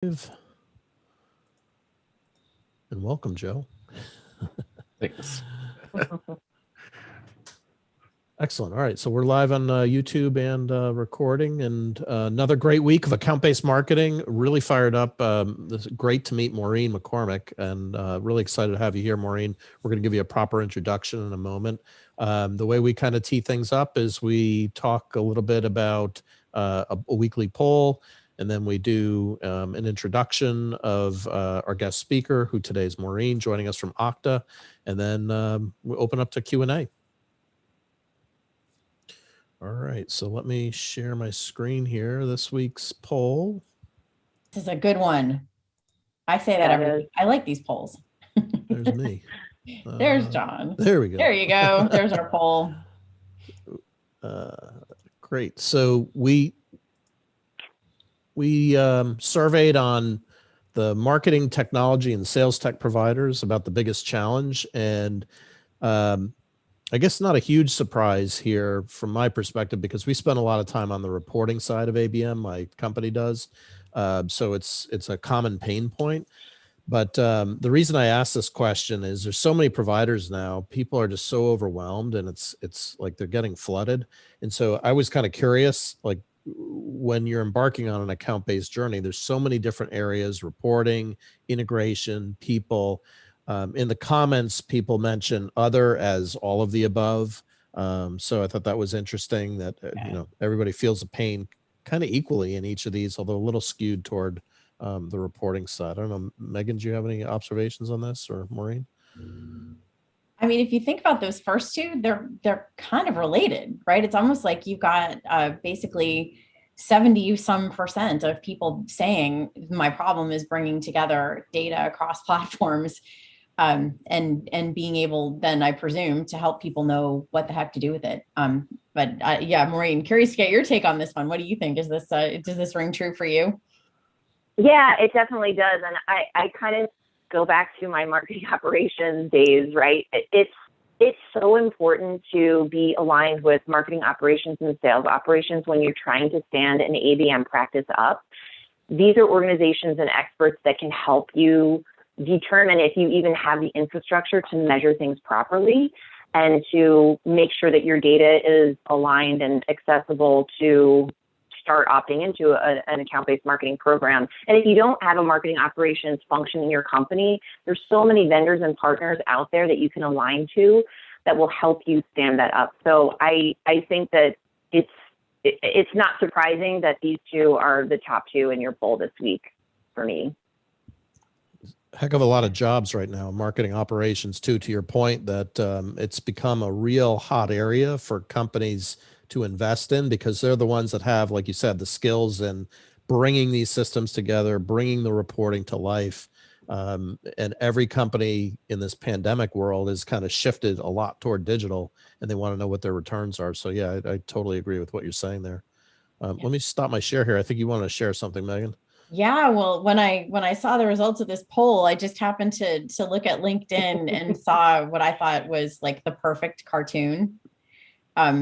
And welcome, Joe. Thanks. Excellent. All right, so we're live on YouTube and recording, and another great week of account-based marketing. Really fired up. This is great to meet Maureen McCormick, and really excited to have you here, Maureen. We're going to give you a proper introduction in a moment. The way we kind of tee things up is we talk a little bit about a weekly poll, and then we do an introduction of our guest speaker, who today is Maureen, joining us from Okta, and then we open up to Q&A. All right, so let me share my screen here. This week's poll. This is a good one. I say that every week. I like these polls. There's me. There's John. There we go. There you go. There's our poll. Great. So we surveyed on the marketing technology and sales tech providers about the biggest challenge, and I guess not a huge surprise here from my perspective, because we spend a lot of time on the reporting side of ABM. My company does. So it's a common pain point. But the reason I asked this question is there's so many providers now, people are just so overwhelmed, and it's like they're getting flooded. And so I was kind of curious, like when you're embarking on an account-based journey, there's so many different areas: reporting, integration, people. In the comments, people mention other as all of the above. So I thought that was interesting that, you know, everybody feels the pain kind of equally in each of these, although a little skewed toward the reporting side. I don't know, Megan, do you have any observations on this, or Maureen? I mean, if you think about those first two, they're kind of related, right? It's almost like you've got basically 70% of people saying my problem is bringing together data across platforms. And being able then, I presume, to help people know what the heck to do with it. But yeah, Maureen, curious to get your take on this one. What do you think? Does this ring true for you? Yeah, it definitely does. And I kind of go back to my marketing operations days, right? It's so important to be aligned with marketing operations and sales operations when you're trying to stand an ABM practice up. These are organizations and experts that can help you determine if you even have the infrastructure to measure things properly and to make sure that your data is aligned and accessible to start opting into an account-based marketing program. And if you don't have a marketing operations function in your company, there's so many vendors and partners out there that you can align to that will help you stand that up. So I think that it's not surprising that these two are the top two in your poll this week for me. Heck of a lot of jobs right now, marketing operations too, to your point that it's become a real hot area for companies to invest in, because they're the ones that have, like you said, the skills in bringing these systems together, bringing the reporting to life. And every company in this pandemic world has kind of shifted a lot toward digital, and they want to know what their returns are. So yeah, I totally agree with what you're saying there. Let me stop my share here. I think you want to share something, Megan. Yeah, well, when I saw the results of this poll, I just happened to look at LinkedIn and saw what I thought was like the perfect cartoon.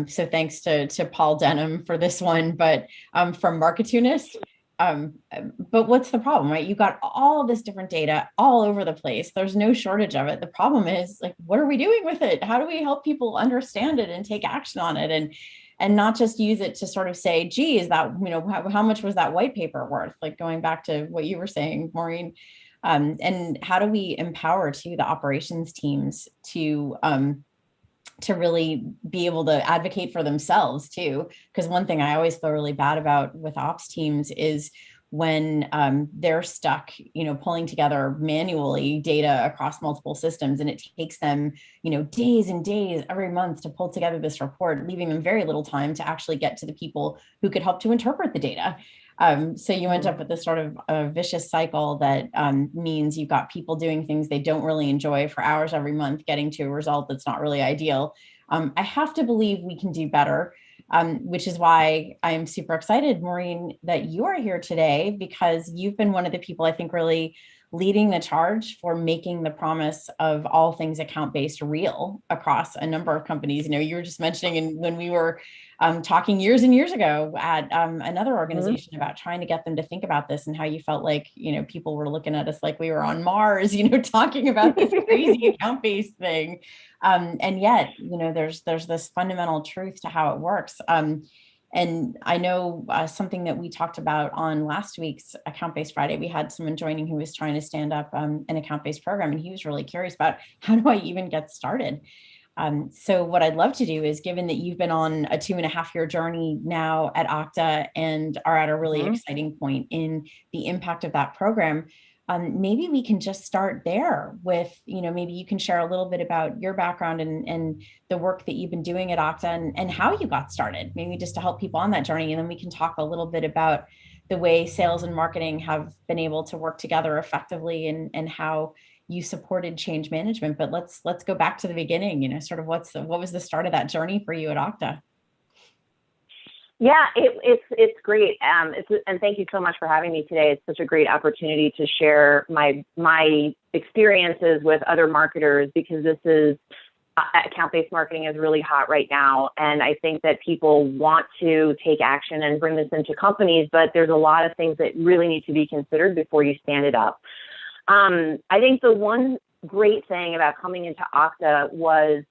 So thanks to Paul Denham for this one, but from Marketunist. But what's the problem, right? You got all this different data all over the place. There's no shortage of it. The problem is, like, what are we doing with it? How do we help people understand it and take action on it? And not just use it to sort of say, gee, is that, you know, how much was that white paper worth? Like going back to what you were saying, Maureen, and how do we empower the operations teams to really be able to advocate for themselves too? Because one thing I always feel really bad about with ops teams is when they're stuck, you know, pulling together manually data across multiple systems, and it takes them, you know, days and days every month to pull together this report, leaving them very little time to actually get to the people who could help to interpret the data. So you end up with this sort of a vicious cycle that means you've got people doing things they don't really enjoy for hours every month, getting to a result that's not really ideal. I have to believe we can do better. Which is why I'm super excited, Maureen, that you are here today, because you've been one of the people I think really leading the charge for making the promise of all things account-based real across a number of companies. You know, you were just mentioning when we were talking years and years ago at another organization about trying to get them to think about this, and how you felt like, you know, people were looking at us like we were on Mars, you know, talking about this crazy account-based thing. And yet, you know, there's this fundamental truth to how it works. And I know something that we talked about on last week's Account-Based Friday, we had someone joining who was trying to stand up an account-based program, and he was really curious about, how do I even get started? So what I'd love to do is, given that you've been on a 2.5-year journey now at Okta and are at a really exciting point in the impact of that program, maybe we can just start there with, you know, maybe you can share a little bit about your background and the work that you've been doing at Okta and how you got started, maybe just to help people on that journey. And then we can talk a little bit about the way sales and marketing have been able to work together effectively, and how you supported change management. But let's go back to the beginning, you know, sort of what was the start of that journey for you at Okta? Yeah, it's great. And thank you so much for having me today. It's such a great opportunity to share my experiences with other marketers, because this is account-based marketing is really hot right now. And I think that people want to take action and bring this into companies, but there's a lot of things that really need to be considered before you stand it up. I think the one great thing about coming into Okta was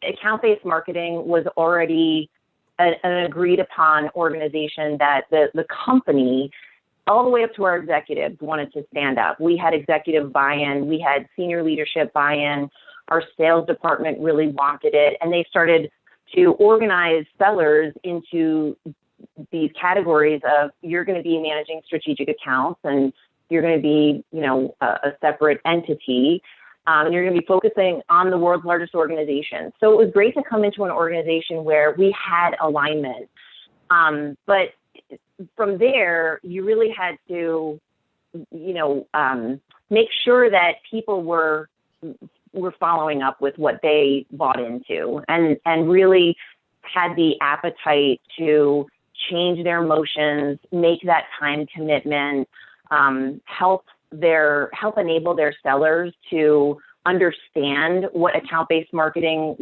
account-based marketing was already an agreed upon organization that the company, all the way up to our executives, wanted to stand up. We had executive buy-in, we had senior leadership buy-in, our sales department really wanted it, and they started to organize sellers into these categories of, you're going to be managing strategic accounts, and you're going to be, you know, a separate entity. And you're going to be focusing on the world's largest organization. So it was great to come into an organization where we had alignment. But from there, you really had to, you know, make sure that people were following up with what they bought into, and really had the appetite to change their emotions, make that time commitment, help enable their sellers to understand what account-based marketing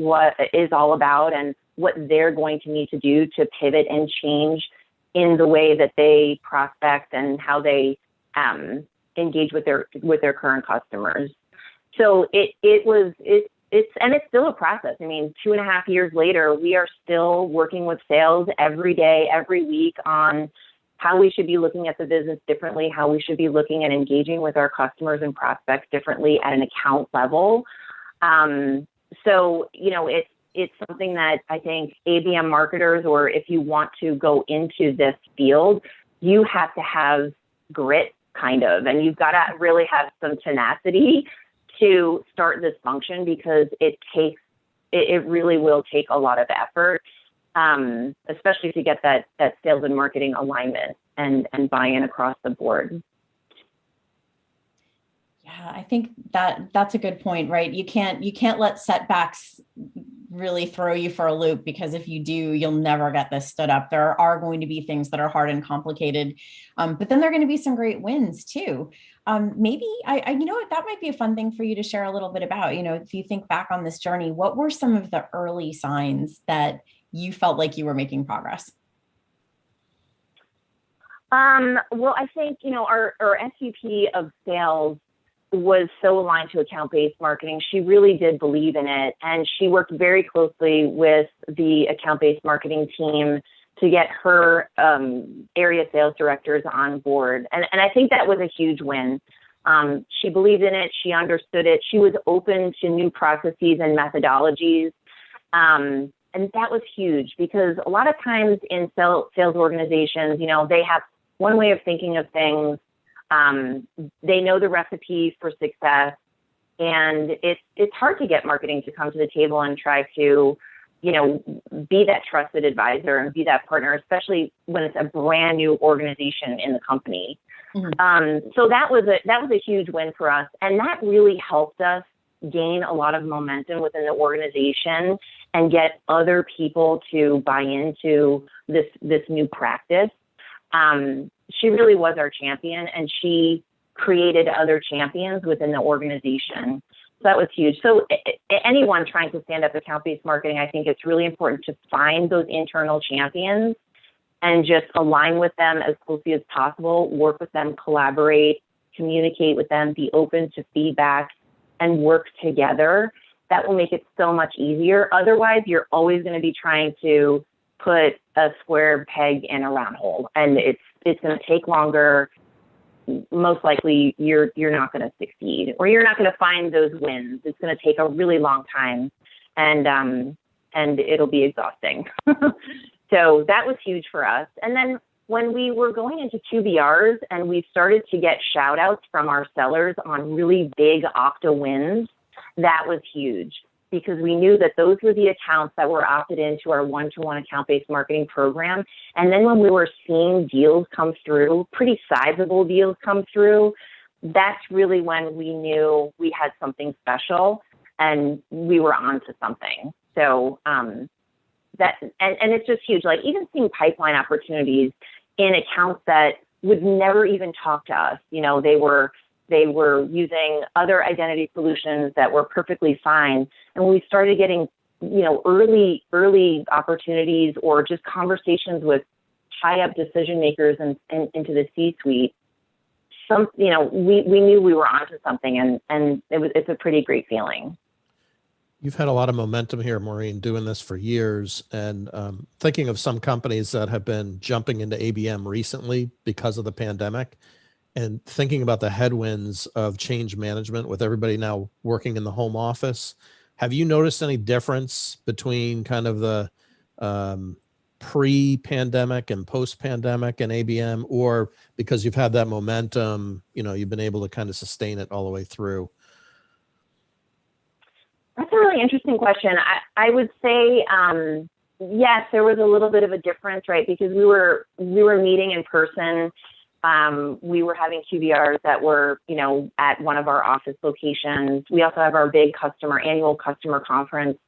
is all about, and what they're going to need to do to pivot and change in the way that they prospect and how they engage with their current customers. So it's still a process. I mean, 2.5 years later, we are still working with sales every day, every week, on how we should be looking at the business differently, how we should be looking at engaging with our customers and prospects differently at an account level. So, you know, it's something that I think ABM marketers, or if you want to go into this field, you have to have grit, kind of, and you've got to really have some tenacity to start this function, because it really will take a lot of effort. Especially to get that sales and marketing alignment and buy-in across the board. Yeah, I think that's a good point, right? You can't let setbacks really throw you for a loop, because if you do, you'll never get this stood up. There are going to be things that are hard and complicated, but then there are going to be some great wins too. Maybe you know what, that might be a fun thing for you to share a little bit about. You know, if you think back on this journey, what were some of the early signs that you felt like you were making progress? Well, I think, you know, our SVP of sales was so aligned to account-based marketing. She really did believe in it, and she worked very closely with the account-based marketing team to get her area sales directors on board. And I think that was a huge win. She believed in it. She understood it. She was open to new processes and methodologies. And that was huge, because a lot of times in sales organizations, you know, they have one way of thinking of things. They know the recipe for success, and it's hard to get marketing to come to the table and try to, you know, be that trusted advisor and be that partner, especially when it's a brand new organization in the company. Mm-hmm. So that was a huge win for us, and that really helped us gain a lot of momentum within the organization and get other people to buy into this new practice. She really was our champion, and she created other champions within the organization. So that was huge. So anyone trying to stand up account-based marketing, I think it's really important to find those internal champions and just align with them as closely as possible, work with them, collaborate, communicate with them, be open to feedback, and work together. That will make it so much easier. Otherwise, you're always going to be trying to put a square peg in a round hole, and it's going to take longer. Most likely you're not going to succeed, or you're not going to find those wins. It's going to take a really long time, and it'll be exhausting. So that was huge for us. And then when we were going into QBRs and we started to get shout outs from our sellers on really big Okta wins, that was huge, because we knew that those were the accounts that were opted into our one-to-one account-based marketing program. And then when we were seeing deals come through, pretty sizable deals come through, that's really when we knew we had something special and we were onto something. So that, and it's just huge. Like even seeing pipeline opportunities in accounts that would never even talk to us. You know, they were using other identity solutions that were perfectly fine. And when we started getting, you know, early opportunities or just conversations with high up decision makers and into the C-suite, we knew we were onto something, and it's a pretty great feeling. You've had a lot of momentum here, Maureen, doing this for years, and thinking of some companies that have been jumping into ABM recently because of the pandemic, and thinking about the headwinds of change management with everybody now working in the home office. Have you noticed any difference between kind of the pre-pandemic and post-pandemic and ABM, or because you've had that momentum, you know, you've been able to kind of sustain it all the way through? That's a really interesting question. I would say, yes, there was a little bit of a difference, right? Because we were meeting in person. We were having QBRs that were, you know, at one of our office locations. We also have our big annual customer conference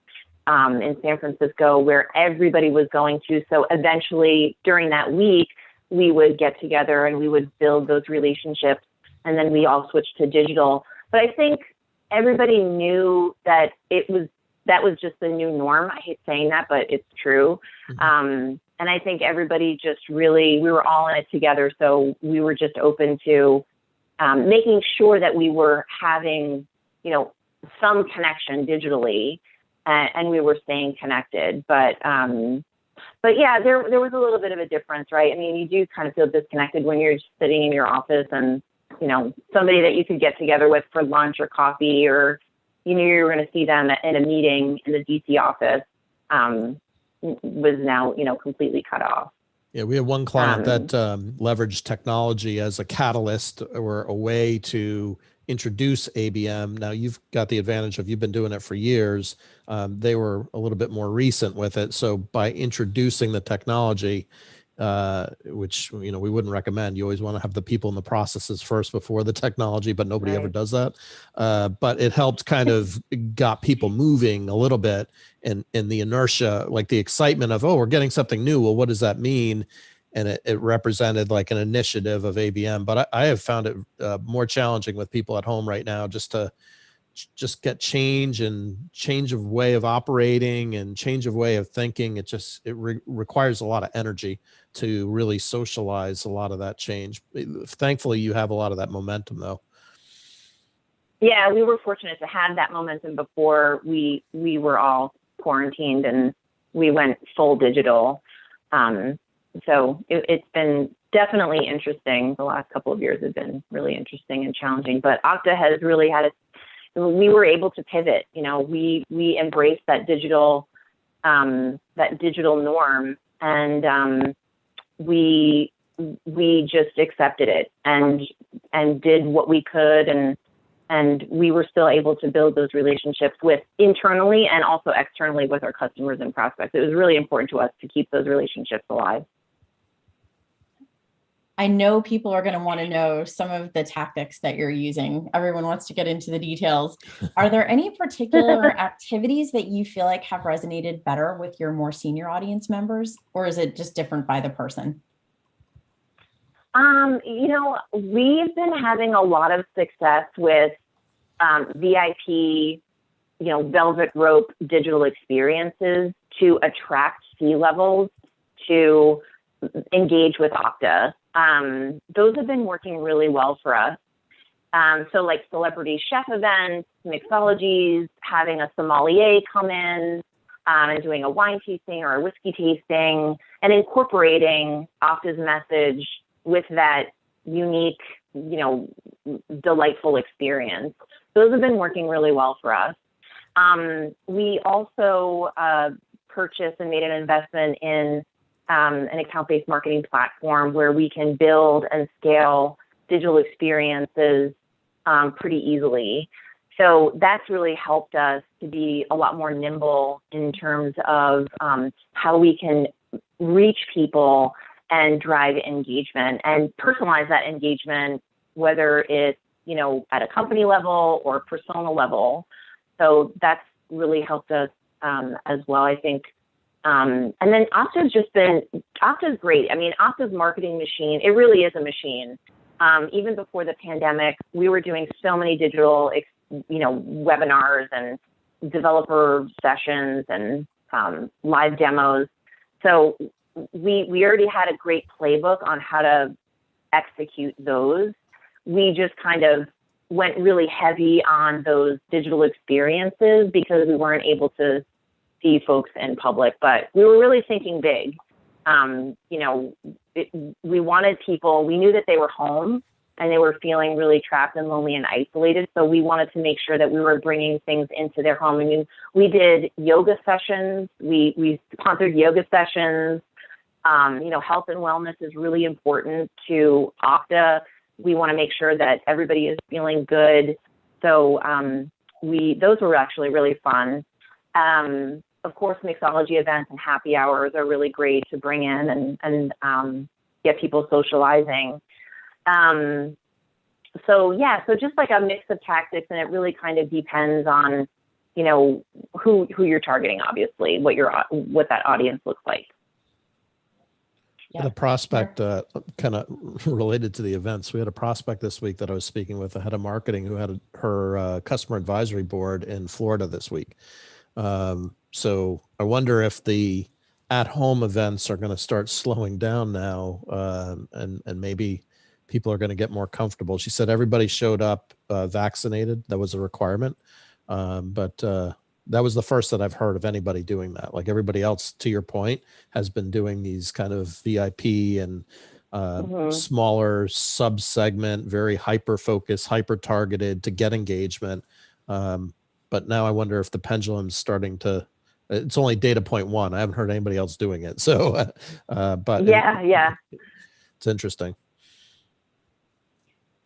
in San Francisco, where everybody was going to. So eventually during that week, we would get together and we would build those relationships. And then we all switched to digital. But I think everybody knew that that was just the new norm. I hate saying that, but it's true. Mm-hmm. And I think everybody just really, we were all in it together. So we were just open to making sure that we were having, you know, some connection digitally, and we were staying connected. But yeah, there was a little bit of a difference, right? I mean, you do kind of feel disconnected when you're just sitting in your office and, you know, somebody that you could get together with for lunch or coffee, or you knew you were going to see them in a meeting in the DC office, was now, you know, completely cut off. Yeah, we had one client that leveraged technology as a catalyst or a way to introduce ABM. Now you've got the advantage of, you've been doing it for years. They were a little bit more recent with it. So by introducing the technology, which, you know, we wouldn't recommend. You always want to have the people and the processes first before the technology, but nobody ever does that. But it helped kind of got people moving a little bit, and the inertia, like the excitement of, oh, we're getting something new. Well, what does that mean? And it represented like an initiative of ABM. But I have found it more challenging with people at home right now, just to get change of way of operating and change of way of thinking. It requires a lot of energy to really socialize a lot of that change. Thankfully, you have a lot of that momentum, though. Yeah, we were fortunate to have that momentum before we were all quarantined and we went full digital. So it's been definitely interesting. The last couple of years have been really interesting and challenging, but Okta has really had we were able to pivot. You know, we embraced that digital norm, and we just accepted it and did what we could, and we were still able to build those relationships with internally and also externally with our customers and prospects. It was really important to us to keep those relationships alive. I know people are going to want to know some of the tactics that you're using. Everyone wants to get into the details. Are there any particular activities that you feel like have resonated better with your more senior audience members, or is it just different by the person? We've been having a lot of success with VIP, velvet rope digital experiences to attract C-levels to engage with Okta. Those have been working really well for us. So like celebrity chef events, mixologies, having a sommelier come in and doing a wine tasting or a whiskey tasting and incorporating Okta's message with that unique, delightful experience. Those have been working really well for us. We also purchased and made an investment in an account-based marketing platform where we can build and scale digital experiences pretty easily. So that's really helped us to be a lot more nimble in terms of how we can reach people and drive engagement and personalize that engagement, whether it's, at a company level or personal level. So that's really helped us as well, I think. And then Okta's great. I mean, Okta's marketing machine, it really is a machine. Even before the pandemic, we were doing so many digital, webinars and developer sessions and live demos. So we already had a great playbook on how to execute those. We just kind of went really heavy on those digital experiences because we weren't able to see folks in public, but we were really thinking big. We wanted people, we knew that they were home and they were feeling really trapped and lonely and isolated. So we wanted to make sure that we were bringing things into their home. I mean, we did yoga sessions. We sponsored yoga sessions. Health and wellness is really important to Okta. We want to make sure that everybody is feeling good. So those were actually really fun. Of course, mixology events and happy hours are really great to bring in and get people socializing. So just like a mix of tactics, and it really kind of depends on, who you're targeting, obviously, what that audience looks like. We had a prospect kind of related to the events. We had a prospect this week that I was speaking with, a head of marketing who had her customer advisory board in Florida this week. So I wonder if the at-home events are going to start slowing down now, and maybe people are going to get more comfortable. She said everybody showed up vaccinated. That was a requirement. But that was the first that I've heard of anybody doing that. Like everybody else, to your point, has been doing these kind of VIP and smaller sub-segment, very hyper-focused, hyper-targeted to get engagement. But now I wonder if the pendulum's starting to, it's only data point one. I haven't heard anybody else doing it. So, but it's interesting.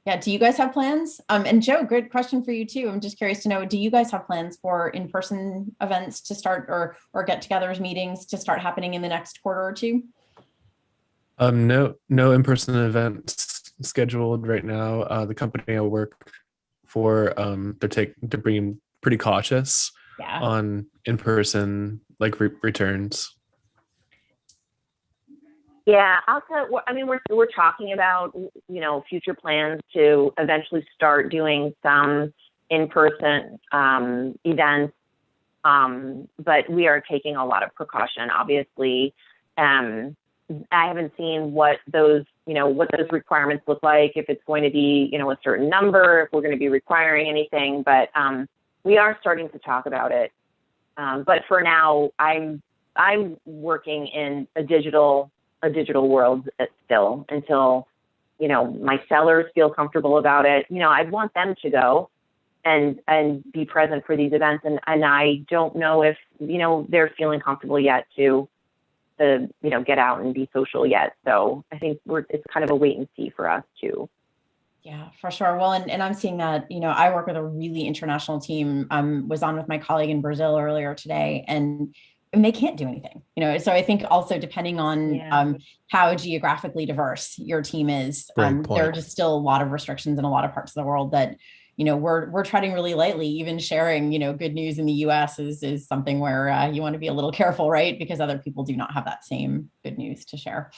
Yeah. Do you guys have plans? And Joe, good question for you too. I'm just curious to know, do you guys have plans for in-person events to start or get-togethers, meetings to start happening in the next quarter or two? No in-person events scheduled right now. The company I work for, they're being pretty cautious on in-person returns. Yeah, we're talking about, future plans to eventually start doing some in-person events, but we are taking a lot of precaution, obviously. I haven't seen what those requirements look like, if it's going to be, a certain number, if we're going to be requiring anything, but we are starting to talk about it. But for now, I'm working in a digital world still until, my sellers feel comfortable about it. I want them to go and be present for these events. And I don't know if, they're feeling comfortable yet to get out and be social yet. So I think it's kind of a wait and see for us too. Yeah, for sure. Well, and I'm seeing that, I work with a really international team. Was on with my colleague in Brazil earlier today, and they can't do anything, so I think also depending on how geographically diverse your team is, there are just still a lot of restrictions in a lot of parts of the world that, we're treading really lightly. Even sharing, good news in the US is something where you want to be a little careful, right? Because other people do not have that same good news to share.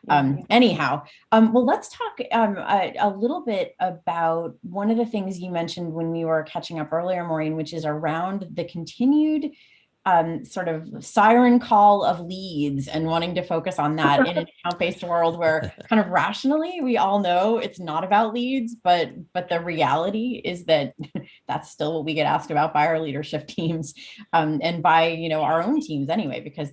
Anyhow, well, let's talk a little bit about one of the things you mentioned when we were catching up earlier, Maureen, which is around the continued sort of siren call of leads and wanting to focus on that in an account-based world where kind of rationally we all know it's not about leads, but the reality is that that's still what we get asked about by our leadership teams and by our own teams anyway. Because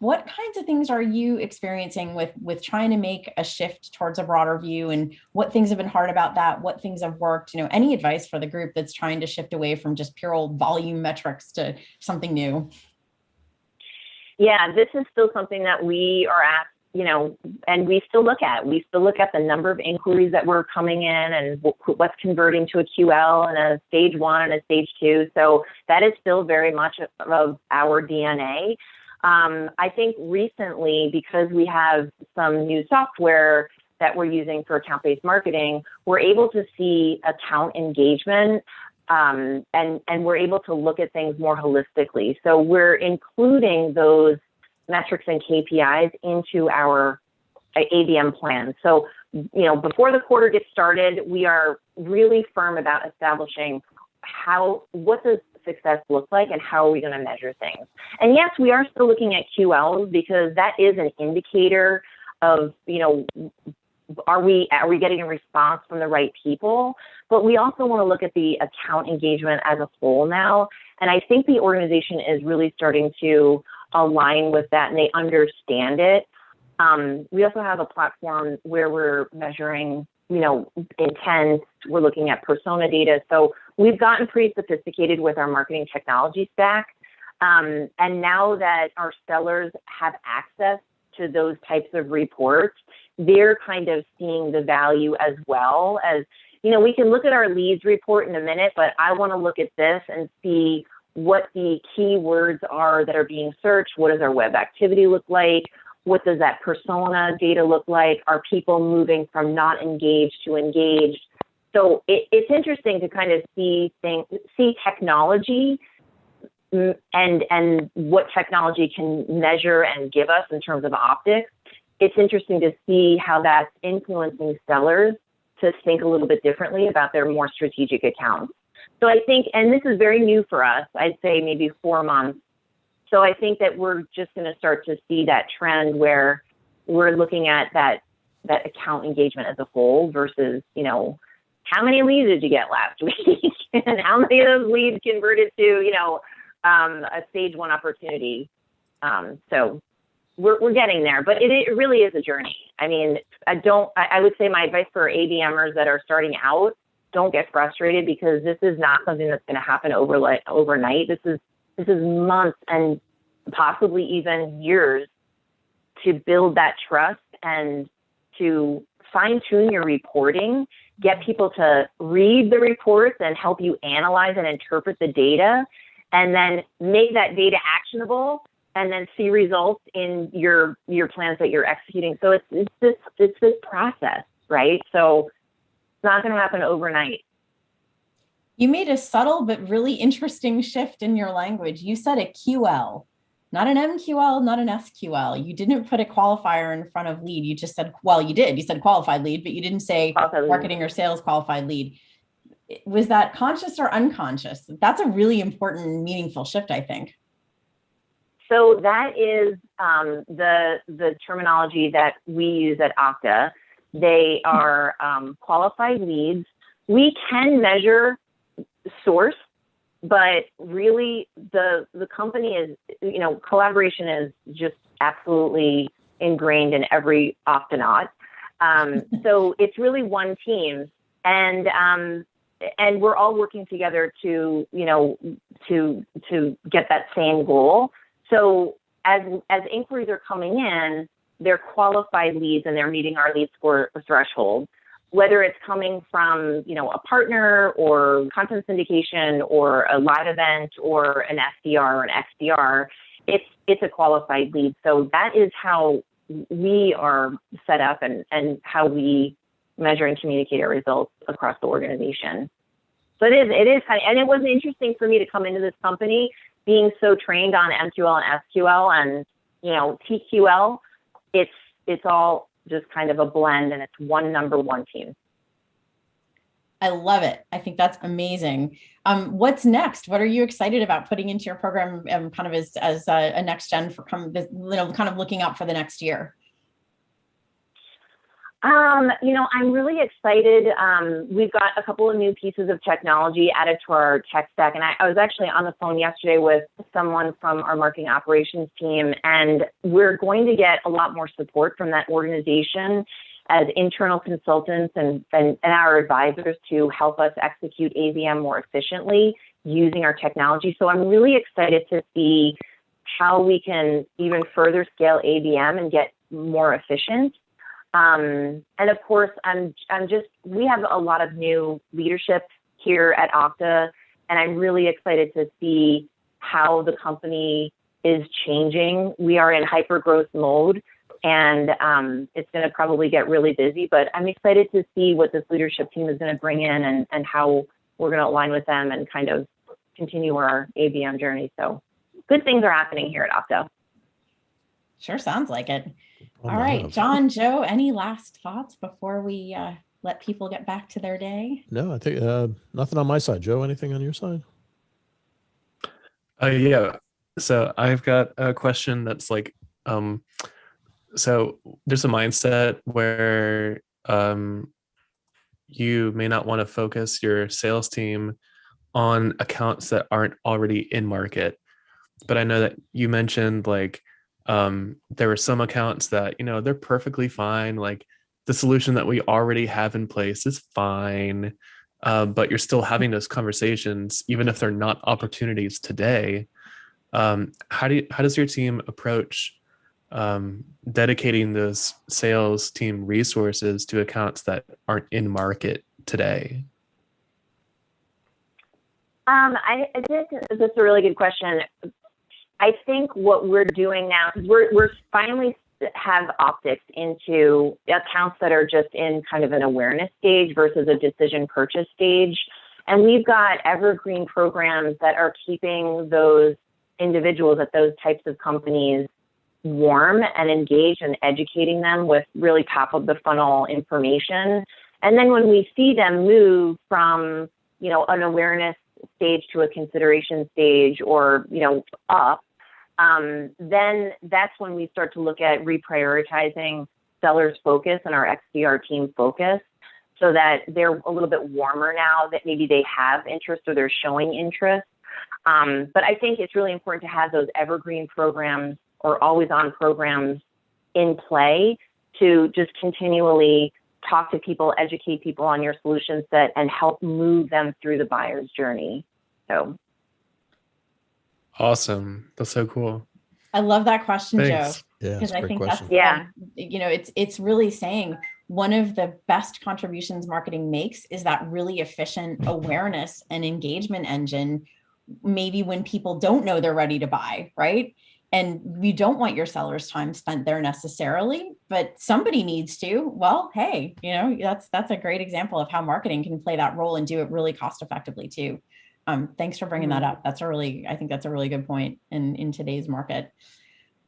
what kinds of things are you experiencing with trying to make a shift towards a broader view, and what things have been hard about that? What things have worked? Any advice for the group that's trying to shift away from just pure old volume metrics to something new? Yeah, this is still something that we are at, and we still look at. We still look at the number of inquiries that were coming in and what's converting to a QL and a stage 1 and a stage 2. So that is still very much of our DNA. I think recently, because we have some new software that we're using for account-based marketing, we're able to see account engagement and we're able to look at things more holistically. So we're including those metrics and KPIs into our ABM plan. So, before the quarter gets started, we are really firm about establishing what does success look like and how are we going to measure things. And yes, we are still looking at QLs because that is an indicator of, are we getting a response from the right people? But we also want to look at the account engagement as a whole now. And I think the organization is really starting to align with that and they understand it. We also have a platform where we're measuring, intent. We're looking at persona data. So we've gotten pretty sophisticated with our marketing technology stack. And now that our sellers have access to those types of reports, they're kind of seeing the value as well as, we can look at our leads report in a minute, but I want to look at this and see what the keywords are that are being searched. What does our web activity look like? What does that persona data look like? Are people moving from not engaged to engaged? So it's interesting to kind of see technology and what technology can measure and give us in terms of optics. It's interesting to see how that's influencing sellers to think a little bit differently about their more strategic accounts. So I think, and this is very new for us, I'd say maybe 4 months. So I think that we're just going to start to see that trend where we're looking at that account engagement as a whole versus, how many leads did you get last week? And how many of those leads converted to, a stage 1 opportunity? So we're getting there, but it really is a journey. I mean, I would say my advice for ABMers that are starting out, don't get frustrated because this is not something that's going to happen overnight. This is months and possibly even years to build that trust and to fine tune your reporting, get people to read the reports and help you analyze and interpret the data, and then make that data actionable and then see results in your plans that you're executing. So it's this process, right? So it's not going to happen overnight. You made a subtle but really interesting shift in your language. You said a QL, not an MQL, not an SQL. You didn't put a qualifier in front of lead. You just said, well, you did. You said qualified lead, but you didn't say marketing or sales qualified lead. Was that conscious or unconscious? That's a really important, meaningful shift, I think. So that is the terminology that we use at Okta. They are qualified leads. We can measure source, but really the company is, collaboration is just absolutely ingrained in every Oktonaut. So it's really one team, and we're all working together to get that same goal. So as inquiries are coming in, they're qualified leads and they're meeting our lead score threshold. Whether it's coming from, a partner or content syndication or a live event or an SDR or an XDR, it's a qualified lead. So that is how we are set up and how we measure and communicate our results across the organization. So it is funny. And it was interesting for me to come into this company being so trained on MQL and SQL and, TQL. It's all just kind of a blend, and it's one number one team. I love it. I think that's amazing. What's next? What are you excited about putting into your program, kind of as a next gen for kind of looking out for the next year? I'm really excited. We've got a couple of new pieces of technology added to our tech stack. And I was actually on the phone yesterday with someone from our marketing operations team, and we're going to get a lot more support from that organization as internal consultants and our advisors to help us execute ABM more efficiently using our technology. So I'm really excited to see how we can even further scale ABM and get more efficient. And of course, we have a lot of new leadership here at Okta, and I'm really excited to see how the company is changing. We are in hyper growth mode, and it's going to probably get really busy, but I'm excited to see what this leadership team is going to bring in and how we're going to align with them and kind of continue our ABM journey. So good things are happening here at Okta. Sure sounds like it. All right, John, Joe, any last thoughts before we let people get back to their day? No, I think nothing on my side. Joe, anything on your side? Yeah. So I've got a question that's like, so there's a mindset where you may not want to focus your sales team on accounts that aren't already in market. But I know that you mentioned like there were some accounts that, they're perfectly fine. Like the solution that we already have in place is fine. But you're still having those conversations, even if they're not opportunities today. How does your team approach dedicating those sales team resources to accounts that aren't in market today? I think that's a really good question. I think what we're doing now is we're finally have optics into accounts that are just in kind of an awareness stage versus a decision purchase stage. And we've got evergreen programs that are keeping those individuals at those types of companies warm and engaged and educating them with really top of the funnel information. And then when we see them move from, an awareness stage to a consideration stage or, up, then that's when we start to look at reprioritizing sellers focus and our XDR team focus so that they're a little bit warmer now that maybe they have interest or they're showing interest. But I think it's really important to have those evergreen programs or always on programs in play to just continually talk to people, educate people on your solution set, and help move them through the buyer's journey. So. Awesome. That's so cool. I love that question, Thanks. Joe. Yeah, Because I think question. it's really saying one of the best contributions marketing makes is that really efficient awareness and engagement engine, maybe when people don't know they're ready to buy, right? And you don't want your sellers' time spent there necessarily, but somebody needs to. Well, hey, that's a great example of how marketing can play that role and do it really cost effectively too. Thanks for bringing that up. I think that's a really good point in today's market.